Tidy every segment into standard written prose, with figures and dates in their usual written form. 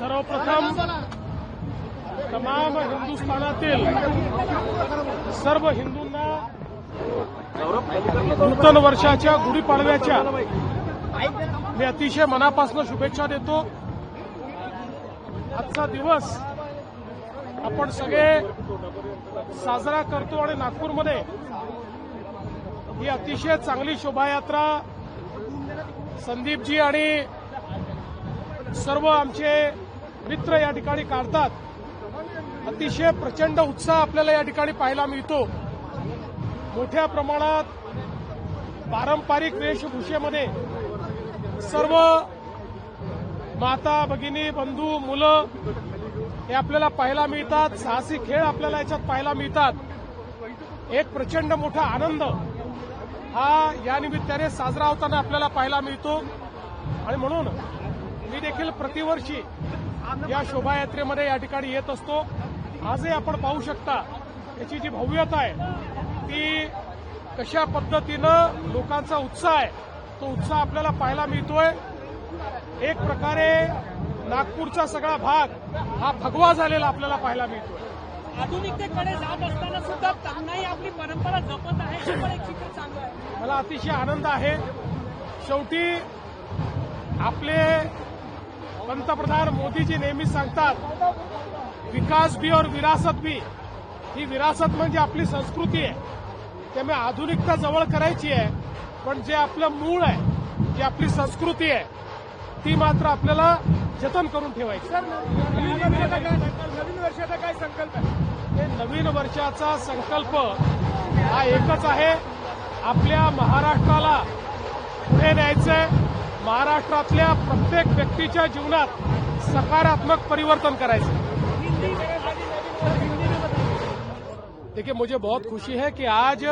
सर्वप्रथम तमाम हिंदुस्थानातील सर्व हिंदूंना नूतन वर्षाच्या गुढीपाडव्याच्या मी अतिशय मनापासून शुभेच्छा देतो। आजचा दिवस आपण सगळे साजरा करतो आणि नागपूरमध्ये ही अतिशय चांगली शोभायात्रा संदीपजी आणि सर्व आमचे मित्र या ठिकाणी काढतात। अतिशय प्रचंड उत्साह आपल्याला या ठिकाणी पाहायला मिळतो। मोठ्या प्रमाणात पारंपरिक वेशभूषेमध्ये सर्व माता भगिनी बंधू मुलं हे आपल्याला पाहायला मिळतात। साहसी खेळ आपल्याला याच्यात पाहायला मिळतात। एक प्रचंड मोठा आनंद हा या निमित्ताने साजरा होताना आपल्याला पाहायला मिळतो आणि म्हणून मी देखील प्रतिवर्षी या शोभायात्रेमध्ये या ठिकाणी येत असतो। आजही आपण पाहू शकता याची जी भव्यता आहे ती कशा पद्धतीनं लोकांचा उत्साह आहे तो उत्साह आपल्याला पाहायला मिळतोय। एक प्रकारे नागपूरचा सगळा भाग हा भगवा झालेला आपल्याला पाहायला मिळतोय। आधुनिकतेकडे जात असताना सुद्धा त्यांनाही आपली परंपरा जपत आहे हे पण एक चित्र चांगलं आहे। मला अतिशय आनंद आहे। शेवटी आपले पंतप्रधान मोदीजी नेहमी सांगतात विकास भी और विरासत भी। ही विरासत म्हणजे आपली संस्कृती आहे। त्यामुळे आधुनिकता जवळ करायची आहे पण जे आपलं मूळ आहे जी आपली संस्कृती आहे ती मात्र आपल्याला जतन करून ठेवायची। नवीन वर्षाचा काय संकल्प आहे? नवीन वर्षाचा संकल्प हा एकच आहे, आपल्या महाराष्ट्राला पुढे न्यायचंय। महाराष्ट्रातल्या प्रत्येक व्यक्तीच्या जीवनात सकारात्मक परिवर्तन करायचं। देखिए मुझे बहुत खुशी है कि आज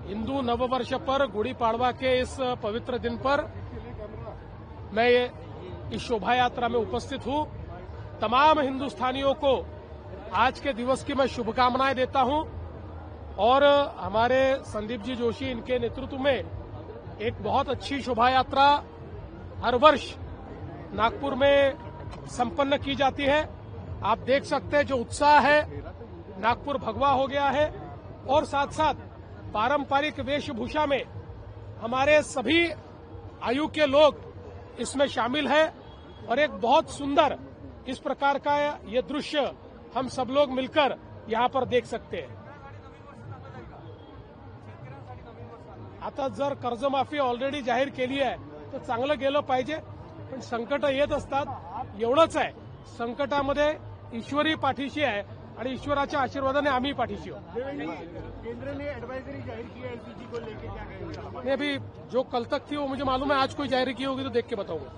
हिंदू नववर्ष पर गुड़ी पाड़वा के इस पवित्र दिन पर मैं इस शोभा यात्रा में उपस्थित हूं। तमाम हिंदुस्तानियों को आज के दिवस की मैं शुभकामनाएं देता हूं और हमारे संदीप जी जोशी इनके नेतृत्व में एक बहुत अच्छी शोभा यात्रा हर वर्ष नागपुर में संपन्न की जाती है। आप देख सकते हैं जो उत्साह है नागपुर भगवा हो गया है और साथ साथ पारंपरिक वेशभूषा में हमारे सभी आयु के लोग इसमें शामिल है और एक बहुत सुंदर इस प्रकार का ये दृश्य हम सब लोग मिलकर यहाँ पर देख सकते हैं। आता जर कर्जमाफी ऑलरेडी जाहीर केली आहे तर चांगलं गेलं पाहिजे पण संकट येत असतात एवढंच आहे। संकटामध्ये ईश्वरी पाठीशी आहे आणि ईश्वराच्या आशीर्वादाने आम्ही पाठीशी आहोत। केंद्र ने एडवाइजरी जाहिर की है एलपीजी को लेकर, क्या कहेंगे? नहीं अभी जो कल तक थी वो मुझे मालूम है, आज कोई जाहिर की होगी तो देख के बताऊंगा।